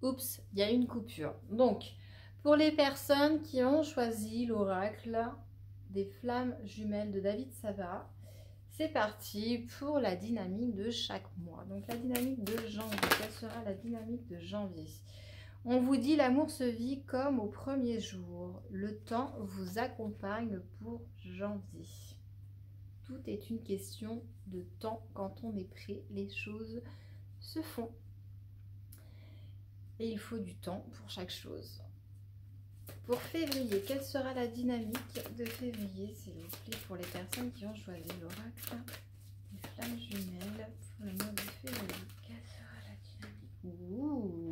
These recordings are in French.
Oups, il y a une coupure. Donc, pour les personnes qui ont choisi l'oracle des flammes jumelles de David Sava, c'est parti pour la dynamique de chaque mois. Donc, la dynamique de janvier. Quelle sera la dynamique de janvier? On vous dit l'amour se vit comme au premier jour. Le temps vous accompagne pour janvier. Tout est une question de temps. Quand on est prêt, les choses se font. Et il faut du temps pour chaque chose. Pour février, quelle sera la dynamique de février, s'il vous plaît, pour les personnes qui ont choisi l'oracle des flammes jumelles pour le mois de février? Quelle sera la dynamique? Ouh.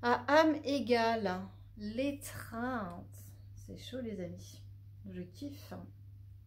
À âme égale, l'étreinte. C'est chaud, les amis. Je kiffe.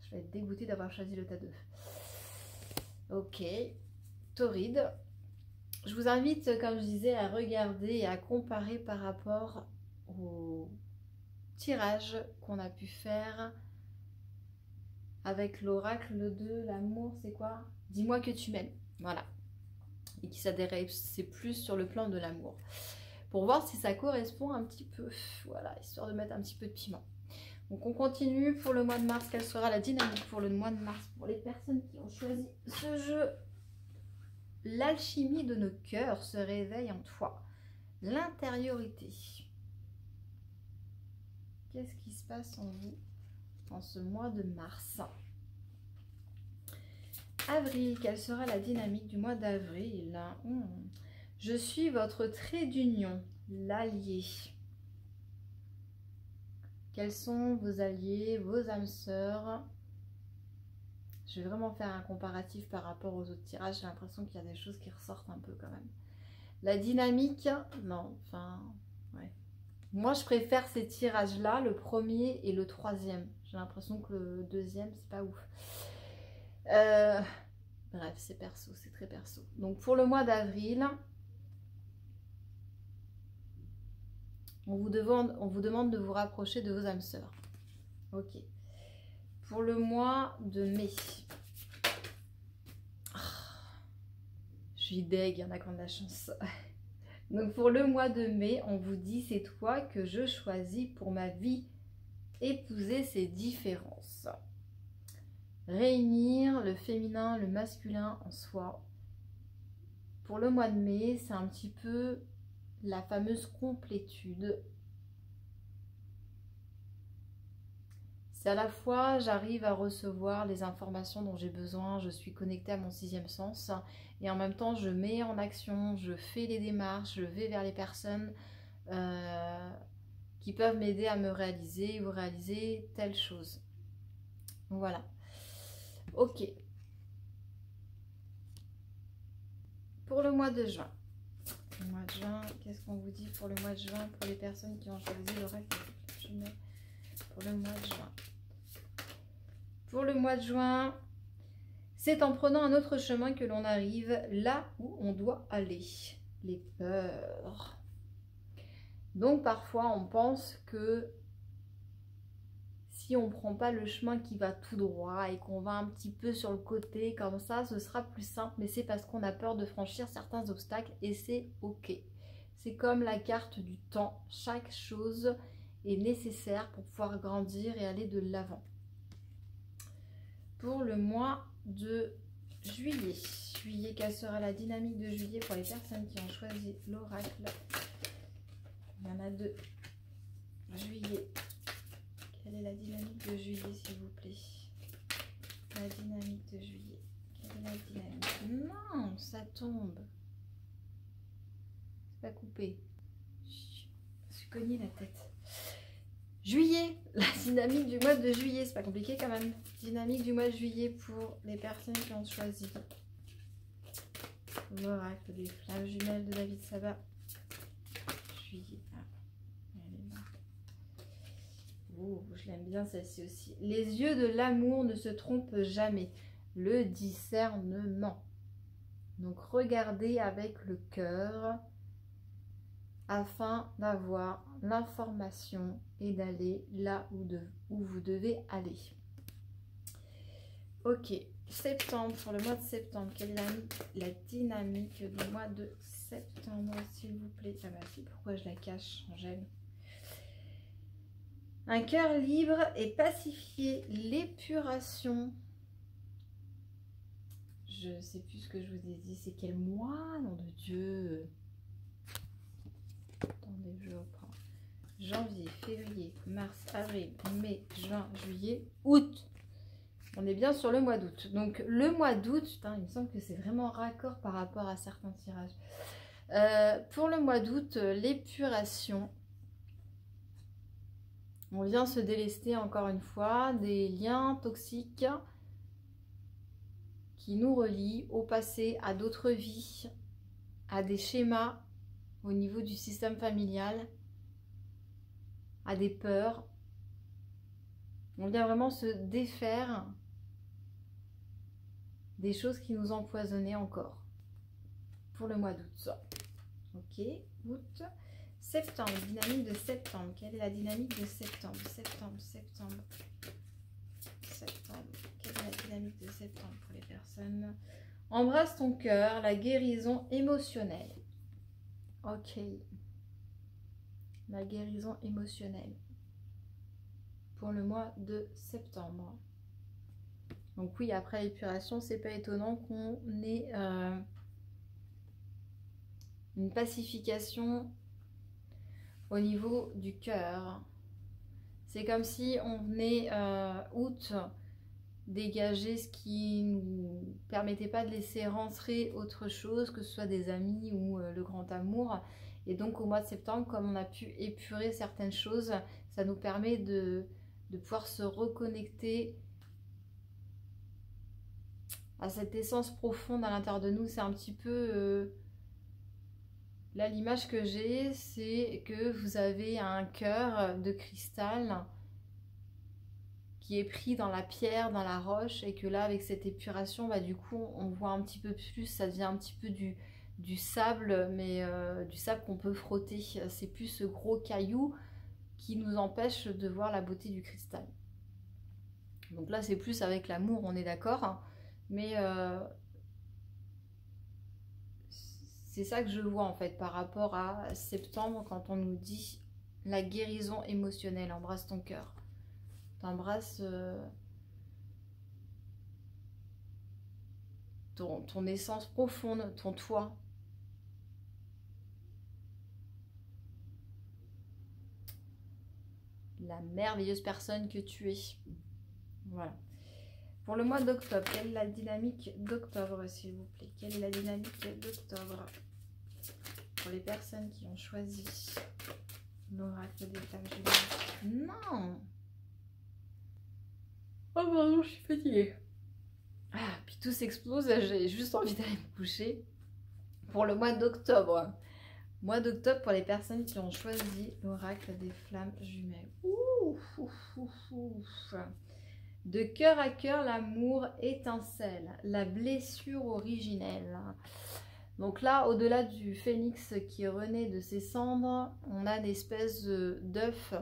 Je vais être dégoûtée d'avoir choisi le tas d'œufs. Ok. Tauride. Je vous invite, comme je disais, à regarder et à comparer par rapport au tirage qu'on a pu faire avec l'oracle de l'amour. C'est quoi? Dis-moi que tu m'aimes. Voilà. Et qui s'adresse plus sur le plan de l'amour. Pour voir si ça correspond un petit peu. Voilà, histoire de mettre un petit peu de piment. Donc on continue pour le mois de mars. Quelle sera la dynamique pour le mois de mars pour les personnes qui ont choisi ce jeu? L'alchimie de nos cœurs se réveille en toi. L'intériorité. Qu'est-ce qui se passe en vous en ce mois de mars? Avril, quelle sera la dynamique du mois d'avril? Je suis votre trait d'union, l'allié. Quels sont vos alliés, vos âmes sœurs? Je vais vraiment faire un comparatif par rapport aux autres tirages. J'ai l'impression qu'il y a des choses qui ressortent un peu quand même. La dynamique, non, enfin, ouais. Moi, je préfère ces tirages-là, le premier et le troisième. J'ai l'impression que le deuxième, c'est pas ouf. Bref, c'est perso, c'est très perso. Donc, pour le mois d'avril, on vous demande de vous rapprocher de vos âmes sœurs. Ok. Pour le mois de mai, je suis deg, il y en a qui ont de la chance. Donc pour le mois de mai, on vous dit c'est toi que je choisis pour ma vie. Épouser ces différences. Réunir le féminin, le masculin en soi. Pour le mois de mai, c'est un petit peu la fameuse complétude. C'est à la fois, j'arrive à recevoir les informations dont j'ai besoin, je suis connectée à mon sixième sens, et en même temps, je mets en action, je fais les démarches, je vais vers les personnes qui peuvent m'aider à me réaliser ou réaliser telle chose. Voilà. Ok. Pour le mois de juin. Le mois de juin, qu'est-ce qu'on vous dit pour le mois de juin pour les personnes qui ont choisi l'oracle? Je mets pour le mois de juin. Pour le mois de juin, c'est en prenant un autre chemin que l'on arrive là où on doit aller. Les peurs. Donc parfois on pense que si on ne prend pas le chemin qui va tout droit et qu'on va un petit peu sur le côté comme ça, ce sera plus simple. Mais c'est parce qu'on a peur de franchir certains obstacles et c'est ok. C'est comme la carte du temps. Chaque chose est nécessaire pour pouvoir grandir et aller de l'avant. Pour le mois de juillet. Juillet, quelle sera la dynamique de juillet pour les personnes qui ont choisi l'oracle? Il y en a deux. Juillet. Quelle est la dynamique de juillet, s'il vous plaît? La dynamique de juillet. Quelle est la dynamique? Non, ça tombe. C'est pas coupé. Je me suis cogné la tête. Juillet, la dynamique du mois de juillet, c'est pas compliqué quand même. Dynamique du mois de juillet pour les personnes qui ont choisi l'oracle des flammes jumelles de David Sava. Juillet. Ah, elle est là. Oh, je l'aime bien celle-ci aussi. Les yeux de l'amour ne se trompent jamais. Le discernement. Donc regardez avec le cœur afin d'avoir l'information et d'aller là où vous devez aller. Ok, septembre, pour le mois de septembre, quelle est la dynamique du mois de septembre, s'il vous plaît? Ah bah si, pourquoi je la cache, Angèle? Un cœur libre et pacifié, l'épuration. Je sais plus ce que je vous ai dit, c'est quel mois, nom de Dieu? Attendez, je reprends. Janvier, février, mars, avril, mai, juin, juillet, août. On est bien sur le mois d'août. Donc le mois d'août, il me semble que c'est vraiment raccord par rapport à certains tirages. Pour le mois d'août, l'épuration. On vient se délester encore une fois des liens toxiques qui nous relient au passé, à d'autres vies, à des schémas au niveau du système familial, à des peurs. On vient vraiment se défaire des choses qui nous empoisonnaient encore pour le mois d'août. Ok, août, septembre, dynamique de septembre. Quelle est la dynamique de septembre? Septembre. Quelle est la dynamique de septembre pour les personnes? Embrasse ton cœur, la guérison émotionnelle. Ok, la guérison émotionnelle pour le mois de septembre. Donc oui, après l'épuration, c'est pas étonnant qu'on ait une pacification au niveau du cœur. C'est comme si on venait août dégager ce qui nous permettait pas de laisser rentrer autre chose, que ce soit des amis ou le grand amour. Et donc au mois de septembre, comme on a pu épurer certaines choses, ça nous permet de pouvoir se reconnecter à cette essence profonde à l'intérieur de nous. C'est un petit peu là l'image que j'ai, c'est que vous avez un cœur de cristal qui est pris dans la pierre, dans la roche, et que là avec cette épuration, bah, du coup on voit un petit peu plus, ça devient un petit peu du sable, mais du sable qu'on peut frotter. C'est plus ce gros caillou qui nous empêche de voir la beauté du cristal. Donc là c'est plus avec l'amour, on est d'accord, hein. Mais c'est ça que je vois en fait par rapport à septembre, quand on nous dit la guérison émotionnelle. Embrasse ton cœur, t'embrasses ton essence profonde, ton toi. La merveilleuse personne que tu es. Voilà. Pour le mois d'octobre, quelle est la dynamique d'octobre, s'il vous plaît? Quelle est la dynamique d'octobre pour les personnes qui ont choisi l'oracle des flammes jumelles? Non! Oh pardon, je suis fatiguée. Ah, puis tout s'explose, j'ai juste envie d'aller me coucher. Pour le mois d'octobre. Mois d'octobre pour les personnes qui ont choisi l'oracle des flammes jumelles. Ouf, ouf, ouf, ouf. De cœur à cœur, l'amour étincelle, la blessure originelle. Donc là, au-delà du phénix qui renaît de ses cendres, on a une espèce d'œuf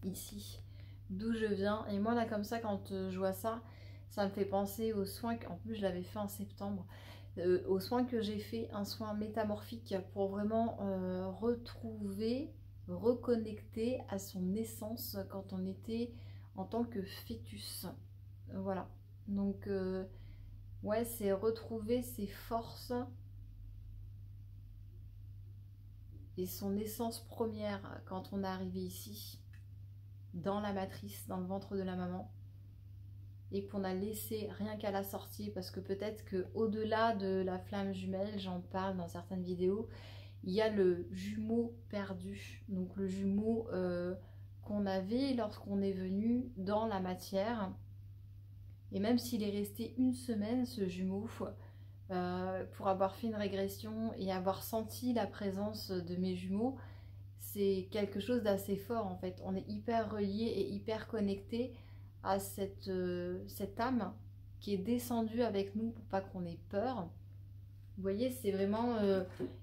ici, d'où je viens. Et moi là, comme ça, quand je vois ça, ça me fait penser aux soins, en plus je l'avais fait en septembre, aux soins que j'ai fait, un soin métamorphique pour vraiment retrouver, reconnecter à son essence quand on était en tant que fœtus. Voilà, donc ouais, c'est retrouver ses forces et son essence première quand on est arrivé ici, dans la matrice, dans le ventre de la maman, et qu'on a laissé rien qu'à la sortie, parce que peut-être que au-delà de la flamme jumelle, j'en parle dans certaines vidéos, il y a le jumeau perdu, donc le jumeau qu'on avait lorsqu'on est venu dans la matière. Et même s'il est resté une semaine, ce jumeau, pour avoir fait une régression et avoir senti la présence de mes jumeaux, c'est quelque chose d'assez fort en fait. On est hyper relié et hyper connecté à cette âme qui est descendue avec nous pour pas qu'on ait peur. Vous voyez, c'est vraiment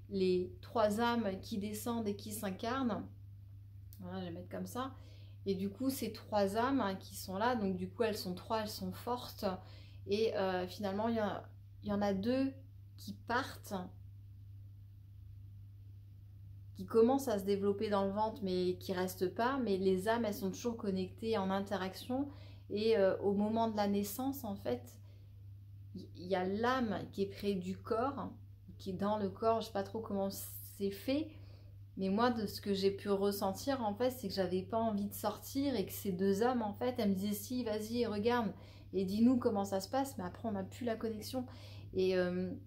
les trois âmes qui descendent et qui s'incarnent. Voilà, je vais mettre comme ça. Et du coup, ces trois âmes qui sont là, donc du coup, elles sont trois, elles sont fortes. Et finalement, il y en a deux qui partent, qui commencent à se développer dans le ventre, mais qui restent pas. Mais les âmes, elles sont toujours connectées en interaction. Et au moment de la naissance, en fait, il y a l'âme qui est près du corps, qui est dans le corps. Je sais pas trop comment c'est fait. Mais moi, de ce que j'ai pu ressentir, en fait, c'est que j'avais pas envie de sortir et que ces deux âmes, en fait, elles me disaient si, vas-y, regarde et dis-nous comment ça se passe. Mais après, on n'a plus la connexion. Et le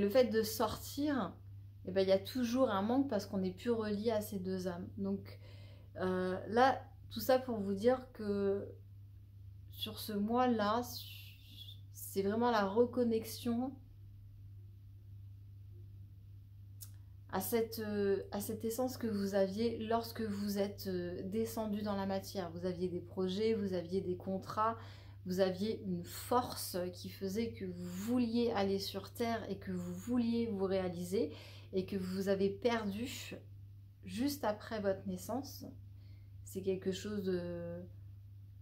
fait de sortir, eh ben, il y a toujours un manque parce qu'on n'est plus relié à ces deux âmes. Donc là, tout ça pour vous dire que sur ce mois-là, c'est vraiment la reconnexion à cette essence que vous aviez lorsque vous êtes descendu dans la matière. Vous aviez des projets, vous aviez des contrats, vous aviez une force qui faisait que vous vouliez aller sur Terre et que vous vouliez vous réaliser et que vous avez perdu juste après votre naissance. C'est quelque chose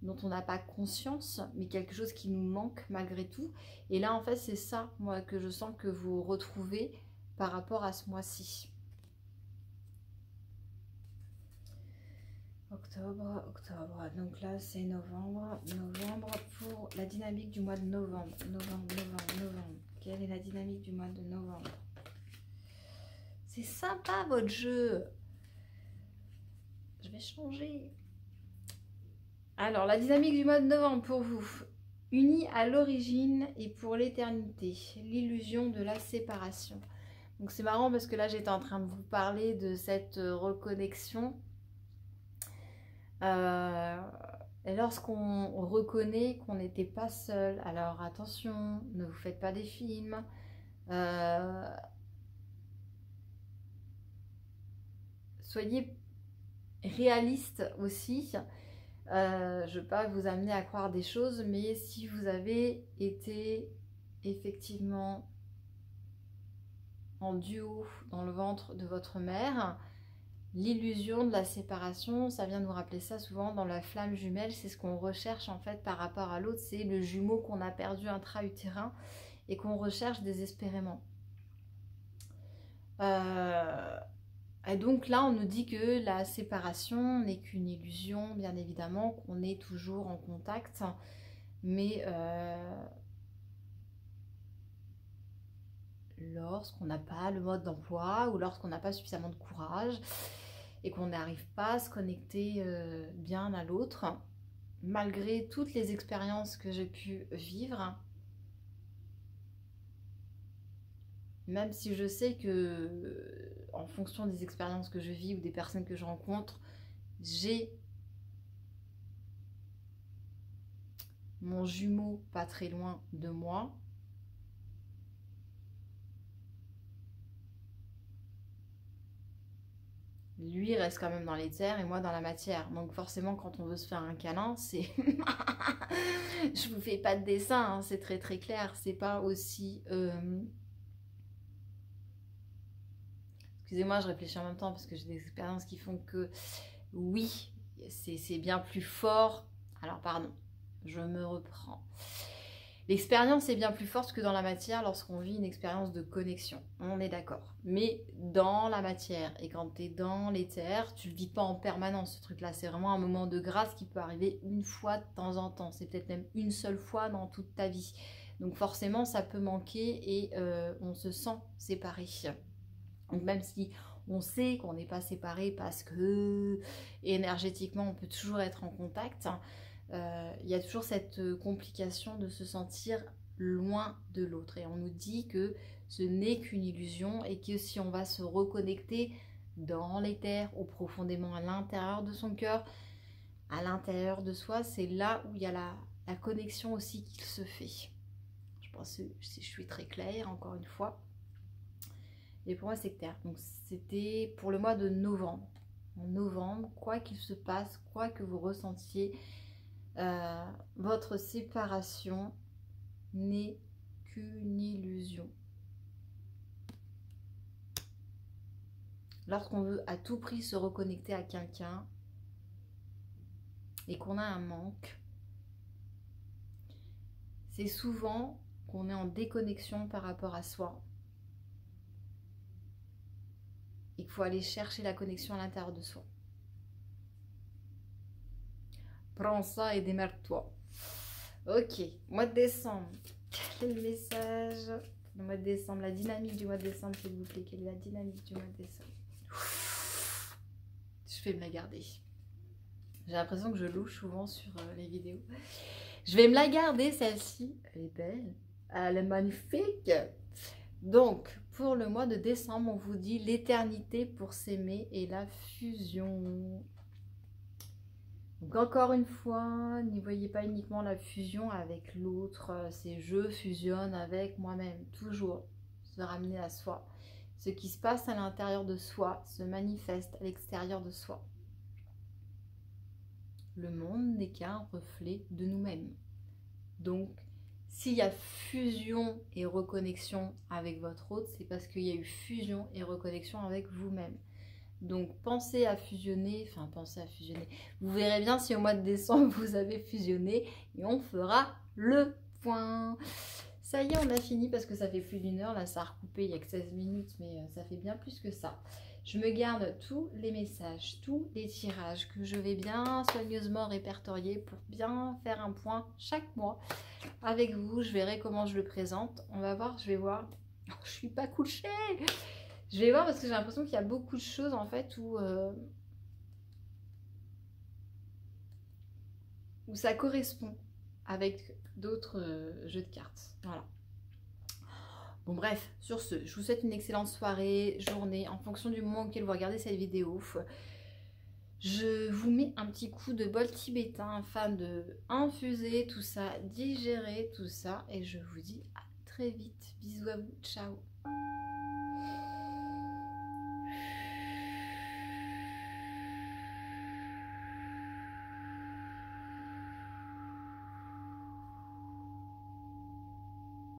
dont on n'a pas conscience, mais quelque chose qui nous manque malgré tout. Et là, en fait, c'est ça, moi, que je sens que vous retrouvez par rapport à ce mois-ci. Octobre. Donc là, c'est novembre. Novembre pour la dynamique du mois de novembre. Novembre. Quelle est la dynamique du mois de novembre? C'est sympa, votre jeu. Je vais changer. Alors, la dynamique du mois de novembre pour vous. Unis à l'origine et pour l'éternité. L'illusion de la séparation. Donc c'est marrant parce que là j'étais en train de vous parler de cette reconnexion. Et lorsqu'on reconnaît qu'on n'était pas seul, alors attention, ne vous faites pas des films. Soyez réaliste aussi. Je ne veux pas vous amener à croire des choses, mais si vous avez été effectivement en duo dans le ventre de votre mère, l'illusion de la séparation, ça vient nous rappeler ça souvent dans la flamme jumelle, c'est ce qu'on recherche en fait par rapport à l'autre, c'est le jumeau qu'on a perdu intra-utérin et qu'on recherche désespérément. Et donc là, on nous dit que la séparation n'est qu'une illusion, bien évidemment, qu'on est toujours en contact, mais lorsqu'on n'a pas le mode d'emploi ou lorsqu'on n'a pas suffisamment de courage et qu'on n'arrive pas à se connecter bien à l'autre, malgré toutes les expériences que j'ai pu vivre, même si je sais que en fonction des expériences que je vis ou des personnes que je rencontre, j'ai mon jumeau pas très loin de moi. Lui reste quand même dans les terres et moi dans la matière. Donc forcément, quand on veut se faire un câlin, c'est... Je vous fais pas de dessin, hein, c'est très très clair. C'est pas aussi... Excusez-moi, je réfléchis en même temps parce que j'ai des expériences qui font que... Oui, c'est bien plus fort. Alors pardon, je me reprends. L'expérience est bien plus forte que dans la matière lorsqu'on vit une expérience de connexion, on est d'accord. Mais dans la matière, et quand tu es dans l'éther, tu le vis pas en permanence ce truc-là. C'est vraiment un moment de grâce qui peut arriver une fois de temps en temps. C'est peut-être même une seule fois dans toute ta vie. Donc forcément, ça peut manquer et on se sent séparé. Donc même si on sait qu'on n'est pas séparé parce que énergétiquement, on peut toujours être en contact, il y a toujours cette complication de se sentir loin de l'autre. Et on nous dit que ce n'est qu'une illusion et que si on va se reconnecter dans l'éther ou profondément à l'intérieur de son cœur, à l'intérieur de soi, c'est là où il y a la connexion aussi qui se fait. Je pense que je suis très claire, encore une fois. Et pour moi, c'est clair. Donc, c'était pour le mois de novembre. En novembre, quoi qu'il se passe, quoi que vous ressentiez, votre séparation n'est qu'une illusion. Lorsqu'on veut à tout prix se reconnecter à quelqu'un et qu'on a un manque, c'est souvent qu'on est en déconnexion par rapport à soi. Il faut aller chercher la connexion à l'intérieur de soi. Prends ça et démerde-toi. Ok, mois de décembre. Quel est le message? Le mois de décembre, la dynamique du mois de décembre, s'il vous plaît. Quelle est la dynamique du mois de décembre? Je vais me la garder. J'ai l'impression que je louche souvent sur les vidéos. Je vais me la garder, celle-ci. Elle est belle. Elle est magnifique. Donc, pour le mois de décembre, on vous dit l'éternité pour s'aimer et la fusion. Donc, encore une fois, n'y voyez pas uniquement la fusion avec l'autre. C'est je fusionne avec moi-même. Toujours se ramener à soi. Ce qui se passe à l'intérieur de soi se manifeste à l'extérieur de soi. Le monde n'est qu'un reflet de nous-mêmes. Donc, s'il y a fusion et reconnexion avec votre autre, c'est parce qu'il y a eu fusion et reconnexion avec vous-même. Donc, pensez à fusionner, Vous verrez bien si au mois de décembre, vous avez fusionné et on fera le point. Ça y est, on a fini parce que ça fait plus d'1 heure. Là, ça a recoupé, il n'y a que 16 minutes, mais ça fait bien plus que ça. Je me garde tous les messages, tous les tirages que je vais bien soigneusement répertorier pour bien faire un point chaque mois avec vous. Je verrai comment je le présente. On va voir, je vais voir. Oh, je suis pas couchée. Je vais voir parce que j'ai l'impression qu'il y a beaucoup de choses en fait où ça correspond avec d'autres jeux de cartes. Voilà. Bon bref, sur ce, je vous souhaite une excellente soirée, journée, en fonction du moment auquel vous regardez cette vidéo. Je vous mets un petit coup de bol tibétain afin de infuser tout ça, digérer tout ça. Et je vous dis à très vite. Bisous à vous, ciao.